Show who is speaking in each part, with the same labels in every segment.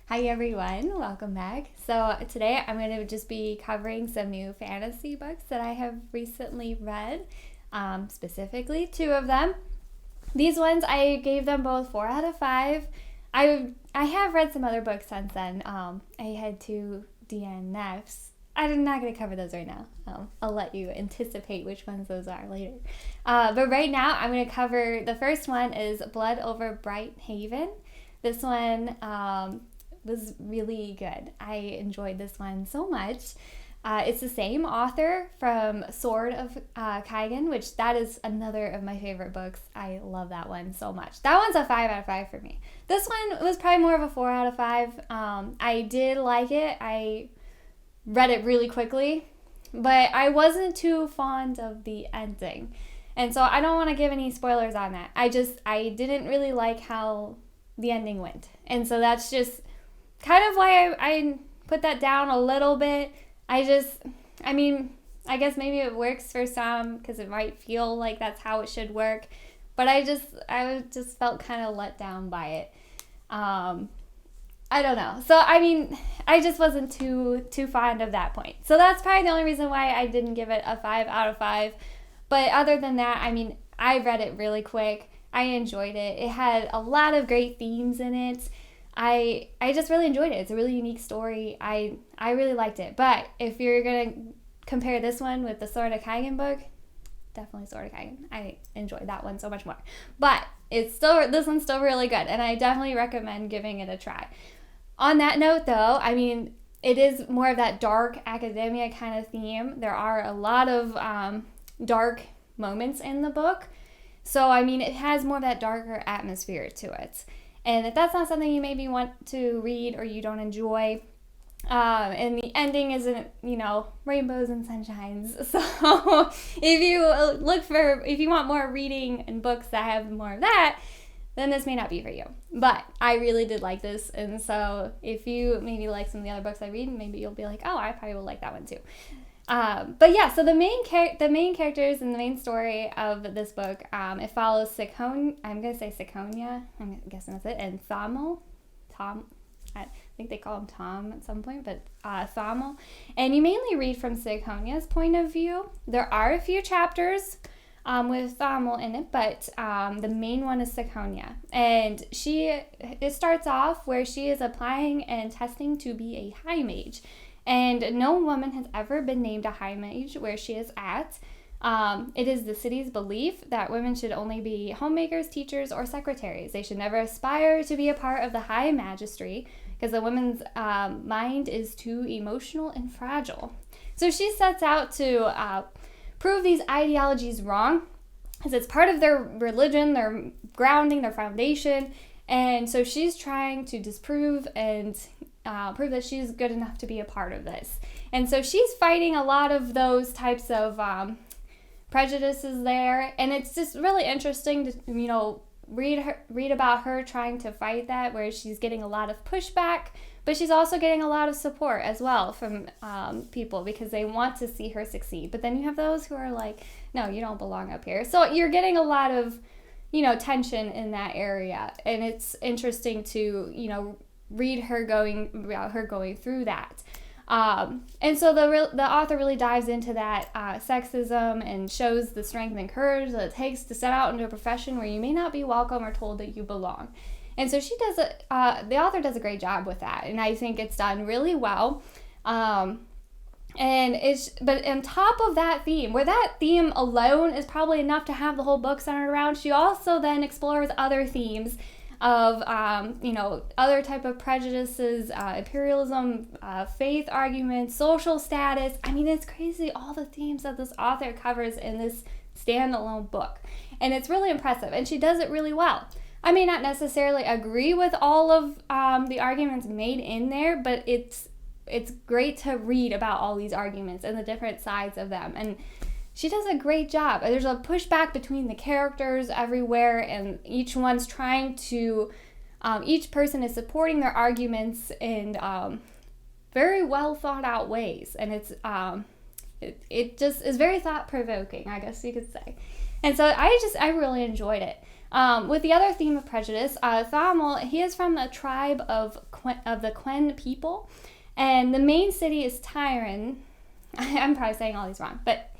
Speaker 1: Hi everyone, welcome back. So today I'm going to just be covering some new fantasy books that I have recently read, specifically two of them. These ones I gave them both 4 out of 5. I have read some other books since then. I had 2 DNFs. I'm not going to cover those right now. I'll let you anticipate which ones those are later. But right now I'm going to cover, the first one is Blood Over Bright Haven. This one was really good. I enjoyed this one so much. It's the same author from Sword of Kaigan, which that is another of my favorite books. I love that one so much. That one's a 5 out of 5 for me. This one was probably more of a 4 out of 5. I did like it. I read it really quickly, but I wasn't too fond of the ending. And so I don't want to give any spoilers on that. I didn't really like how the ending went. And so that's just kind of why I put that down a little bit. I guess maybe it works for some because it might feel like that's how it should work. But I just felt kind of let down by it. I don't know. So, I just wasn't too fond of that point. So that's probably the only reason why I didn't give it a 5 out of 5. But other than that, I read it really quick. I enjoyed it. It had a lot of great themes in it. I just really enjoyed it. It's a really unique story. I really liked it. But if you're going to compare this one with the Sword of Kaigan book, definitely Sword of Kaigan. I enjoyed that one so much more. But this one's still really good, and I definitely recommend giving it a try. On that note, though, it is more of that dark academia kind of theme. There are a lot of dark moments in the book. So, it has more of that darker atmosphere to it. And if that's not something you maybe want to read or you don't enjoy, and the ending isn't, rainbows and sunshines. So if you want more reading and books that have more of that, then this may not be for you. But I really did like this. And so if you maybe like some of the other books I read, maybe you'll be like, oh, I probably will like that one too. But yeah, so the main characters and the main story of this book, it follows Siconia, I'm going to say Siconia, I'm guessing that's it, and Thamo, I think they call him Tom at some point, but Thamo. And you mainly read from Siconia's point of view. There are a few chapters with Thamo in it, but the main one is Siconia. And it starts off where she is applying and testing to be a high mage. And no woman has ever been named a high mage where she is at. It is the city's belief that women should only be homemakers, teachers, or secretaries. They should never aspire to be a part of the high magistry because a woman's mind is too emotional and fragile. So she sets out to prove these ideologies wrong because it's part of their religion, their grounding, their foundation. And so she's trying to disprove and prove that she's good enough to be a part of this. And so she's fighting a lot of those types of prejudices there. And it's just really interesting to, read about her trying to fight that, where she's getting a lot of pushback, but she's also getting a lot of support as well from people because they want to see her succeed. But then you have those who are like, no, you don't belong up here. So you're getting a lot of, tension in that area. And it's interesting to, read her going through that. And so the author really dives into that sexism and shows the strength and courage that it takes to set out into a profession where you may not be welcome or told that you belong. And so the author does a great job with that, and I think it's done really well. But on top of that theme, where that theme alone is probably enough to have the whole book centered around, she also then explores other themes of, other type of prejudices, imperialism, faith arguments, social status. It's crazy all the themes that this author covers in this standalone book. And it's really impressive. And she does it really well. I may not necessarily agree with all of the arguments made in there, but it's great to read about all these arguments and the different sides of them. And she does a great job. There's a pushback between the characters everywhere, and each one's trying to, each person is supporting their arguments in very well thought out ways. And it just is very thought provoking, I guess you could say. And so I really enjoyed it. With the other theme of prejudice, Thamel, he is from the tribe of the Quen people, and the main city is Tyran. I'm probably saying all these wrong, but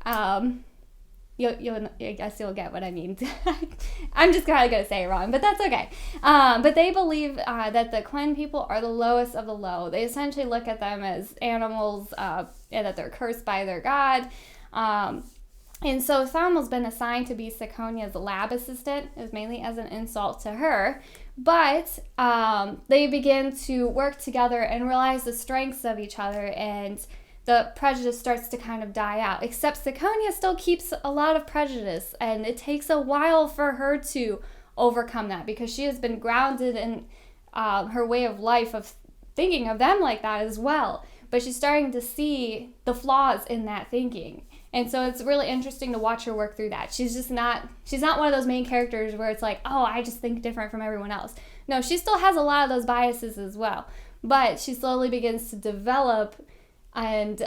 Speaker 1: I guess you'll get what I mean. I'm just probably going to say it wrong, but that's okay. But they believe that the Quen people are the lowest of the low. They essentially look at them as animals, and that they're cursed by their god. And so Thamel's been assigned to be Siconia's lab assistant, is mainly as an insult to her. But they begin to work together and realize the strengths of each other, and the prejudice starts to kind of die out. Except Siconia still keeps a lot of prejudice, and it takes a while for her to overcome that, because she has been grounded in her way of life of thinking of them like that as well. But she's starting to see the flaws in that thinking. And so it's really interesting to watch her work through that. She's not one of those main characters where it's like, oh, I just think different from everyone else. No, she still has a lot of those biases as well. But she slowly begins to develop and,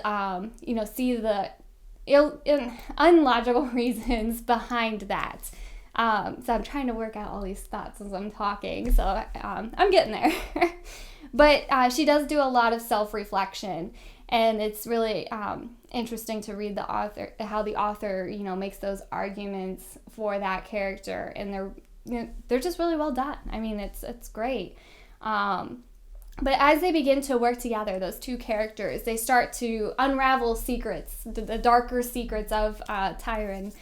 Speaker 1: see the unlogical reasons behind that. So I'm trying to work out all these thoughts as I'm talking. So I'm getting there. But she does do a lot of self-reflection. And it's really interesting to read how the author, makes those arguments for that character, and they're just really well done. I mean, it's great. But as they begin to work together, those two characters, they start to unravel secrets, the darker secrets of Tyran,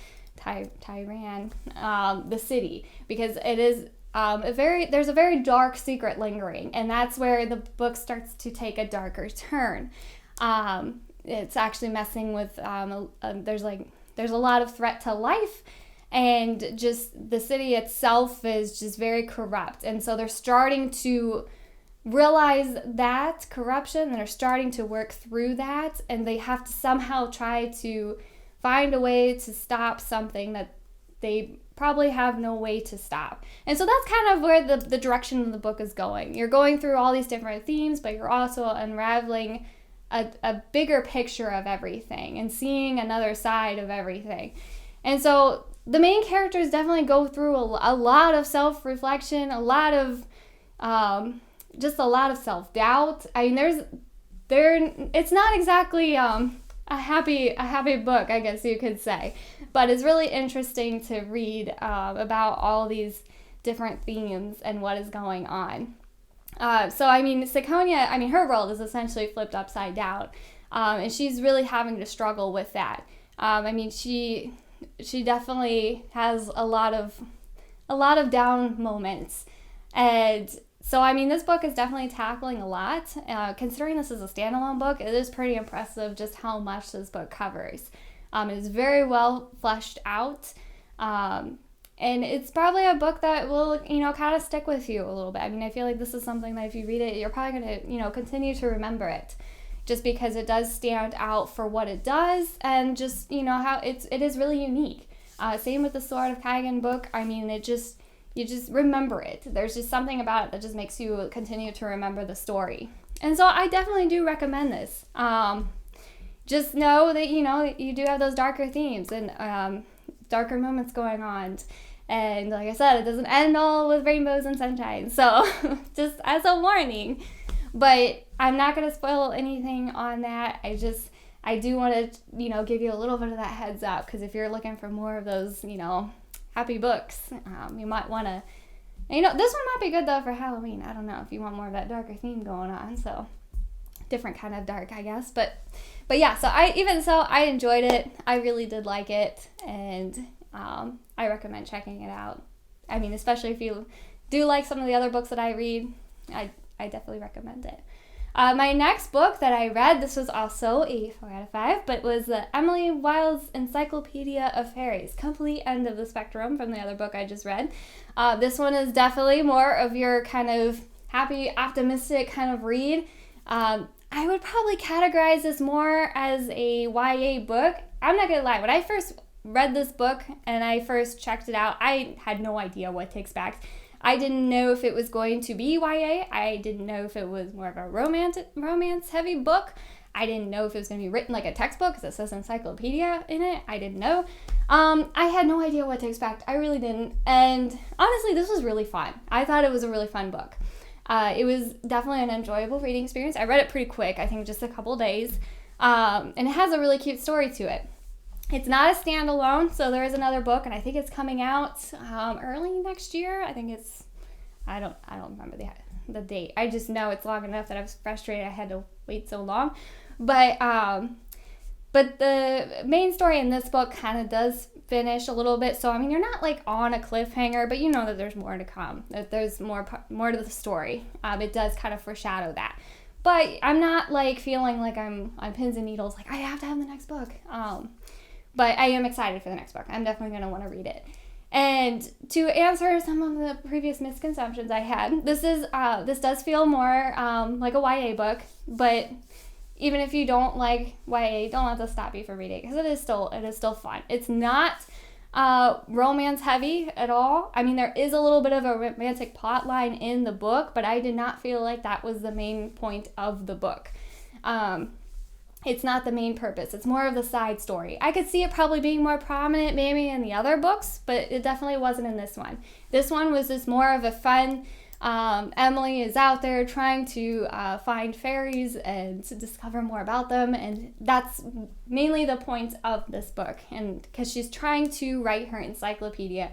Speaker 1: the city, because it is there's a very dark secret lingering, and that's where the book starts to take a darker turn. It's actually messing with, there's a lot of threat to life, and just the city itself is just very corrupt. And so they're starting to realize that corruption, and they're starting to work through that, and they have to somehow try to find a way to stop something that they probably have no way to stop. And so that's kind of where the direction of the book is going. You're going through all these different themes, but you're also unraveling a bigger picture of everything and seeing another side of everything. And so the main characters definitely go through a lot of self-reflection, a lot of self-doubt. I mean, it's not exactly a happy book, I guess you could say, but it's really interesting to read about all these different themes and what is going on. Siconia, her world is essentially flipped upside down, and she's really having to struggle with that. She definitely has a lot of down moments, and so this book is definitely tackling a lot. Considering this is a standalone book, it is pretty impressive just how much this book covers. It is very well fleshed out. And it's probably a book that will, kind of stick with you a little bit. I feel like this is something that if you read it, you're probably going to, continue to remember it, just because it does stand out for what it does, and just, how it is really unique. Same with the Sword of Kagan book. You just remember it. There's just something about it that just makes you continue to remember the story. And so I definitely do recommend this. Just know that, you do have those darker themes and darker moments going on. And like I said, it doesn't end all with rainbows and sunshine. So just as a warning. But I'm not going to spoil anything on that. I do want to, give you a little bit of that heads up. Because if you're looking for more of those, happy books, you might want to, this one might be good though for Halloween. I don't know if you want more of that darker theme going on. So different kind of dark, I guess. But yeah, so I enjoyed it. I really did like it. And I recommend checking it out. Especially if you do like some of the other books that I read, I definitely recommend it. My next book that I read, this was also a 4 out of 5, but was Emily Wilde's Encyclopedia of Fairies, complete end of the spectrum from the other book I just read. This one is definitely more of your kind of happy, optimistic kind of read. I would probably categorize this more as a YA book. I'm not going to lie, when I first read this book and I first checked it out, I had no idea what to expect. I didn't know if it was going to be YA. I didn't know if it was more of a romance heavy book. I didn't know if it was going to be written like a textbook because it says Encyclopedia in it. I didn't know. I had no idea what to expect. I really didn't. And honestly, this was really fun. I thought it was a really fun book. It was definitely an enjoyable reading experience. I read it pretty quick, I think just a couple days. And it has a really cute story to it. It's not a standalone, so there is another book, and I think it's coming out early next year. I think it's, I don't remember the date. I just know it's long enough that I was frustrated I had to wait so long. But the main story in this book kind of does finish a little bit. So I mean, you're not like on a cliffhanger, but you know that there's more to come. That there's more to the story. It does kind of foreshadow that. But I'm not like feeling like I'm on pins and needles. Like I have to have the next book. But I am excited for the next book. I'm definitely going to want to read it. And to answer some of the previous misconceptions I had, this does feel more like a YA book, but even if you don't like YA, don't let this stop you from reading it, because it is still fun. It's not romance heavy at all. I mean, there is a little bit of a romantic plot line in the book, but I did not feel like that was the main point of the book. It's not the main purpose. It's more of the side story. I could see it probably being more prominent maybe in the other books, but it definitely wasn't in this one. This one was just more of a fun, Emily is out there trying to find fairies and to discover more about them, and that's mainly the point of this book, and because she's trying to write her encyclopedia.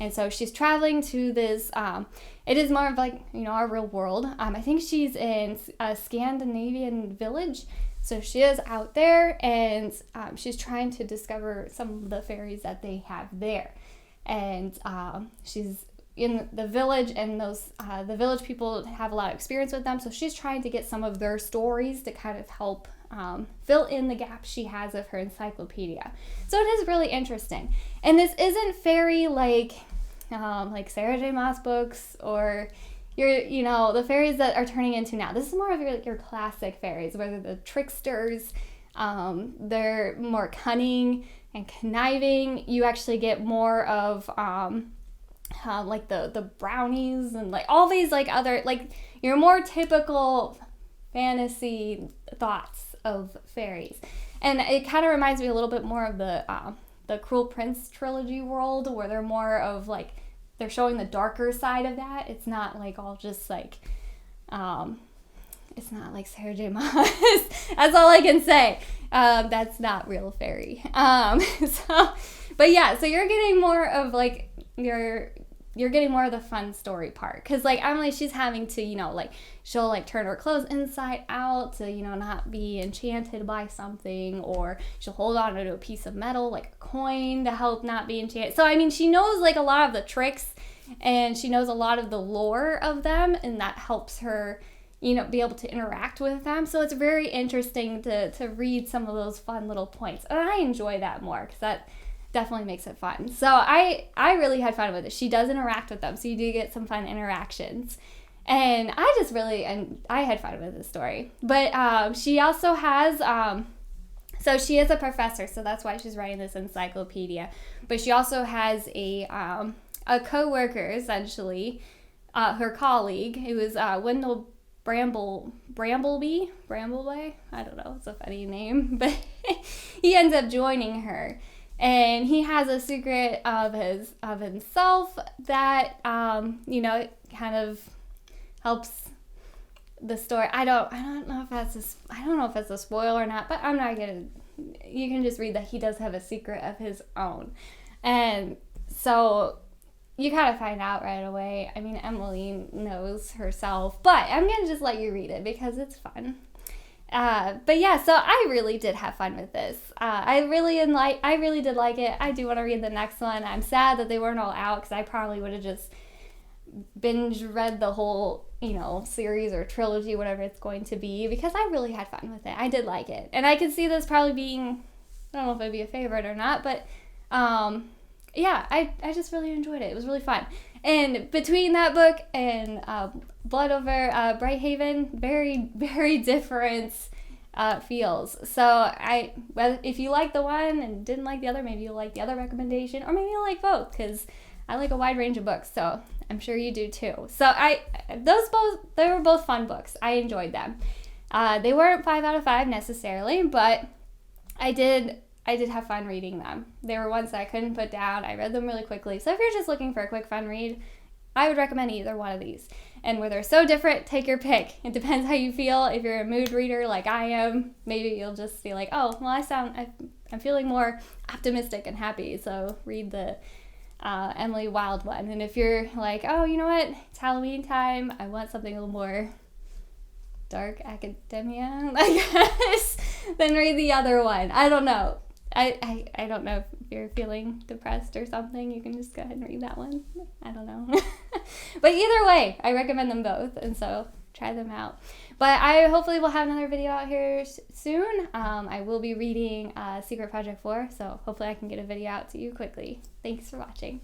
Speaker 1: And so she's traveling to this, it is more of like, our real world. I think she's in a Scandinavian village. So she is out there, and she's trying to discover some of the fairies that they have there. And she's in the village, and the village people have a lot of experience with them. So she's trying to get some of their stories to kind of help fill in the gaps she has of her encyclopedia. So it is really interesting. And this isn't fairy like Sarah J. Maas books or the fairies that are turning into now. This is more of your classic fairies, where they're the tricksters. They're more cunning and conniving. You actually get more of like the brownies and like all these like other, like your more typical fantasy thoughts of fairies. And it kind of reminds me a little bit more of the Cruel Prince trilogy world, where they're more of like, they're showing the darker side of that. It's not like all just like, it's not like Sarah J. Maas. That's all I can say. That's not real fairy. So you're getting more of like you're getting more of the fun story part, because like Emily, she's having to she'll like turn her clothes inside out to not be enchanted by something, or she'll hold on to a piece of metal like a coin to help not be enchanted. So I mean, she knows like a lot of the tricks, and she knows a lot of the lore of them, and that helps her be able to interact with them. So it's very interesting to read some of those fun little points, and I enjoy that more because that definitely makes it fun. So I really had fun with it. She does interact with them, so you do get some fun interactions. And I had fun with this story. But she also has, so she is a professor, so that's why she's writing this encyclopedia. But she also has a co-worker, essentially, her colleague, who is Wendell Brambleby? I don't know, it's a funny name. But he ends up joining her. And he has a secret of himself that kind of helps the story. I don't know if that's a spoiler or not, but I'm not gonna. You can just read that he does have a secret of his own, and so you kind of find out right away. I mean, Emily knows herself, but I'm gonna just let you read it because it's fun. But yeah, so I really did have fun with this. I really did like it. I do want to read the next one. I'm sad that they weren't all out, because I probably would have just binge read the whole, series or trilogy, whatever it's going to be, because I really had fun with it. I did like it. And I could see this probably being, I don't know if it'd be a favorite or not, but yeah, I just really enjoyed it. It was really fun. And between that book and Blood Over Brighthaven, very, very different feels. So if you like the one and didn't like the other, maybe you'll like the other recommendation, or maybe you'll like both, because I like a wide range of books. So I'm sure you do too. So they were both fun books. I enjoyed them. They weren't 5 out of 5 necessarily, but I did have fun reading them. They were ones that I couldn't put down. I read them really quickly. So if you're just looking for a quick fun read, I would recommend either one of these. And where they're so different, take your pick. It depends how you feel. If you're a mood reader like I am, maybe you'll just be like, oh, well, I'm feeling more optimistic and happy. So read the Emily Wilde one. And if you're like, oh, you know what, it's Halloween time, I want something a little more dark academia, I guess, then read the other one. I don't know. I don't know if you're feeling depressed or something. You can just go ahead and read that one. I don't know. But either way, I recommend them both, and so try them out. But I hopefully will have another video out here soon. I will be reading Secret Project 4, so hopefully I can get a video out to you quickly. Thanks for watching.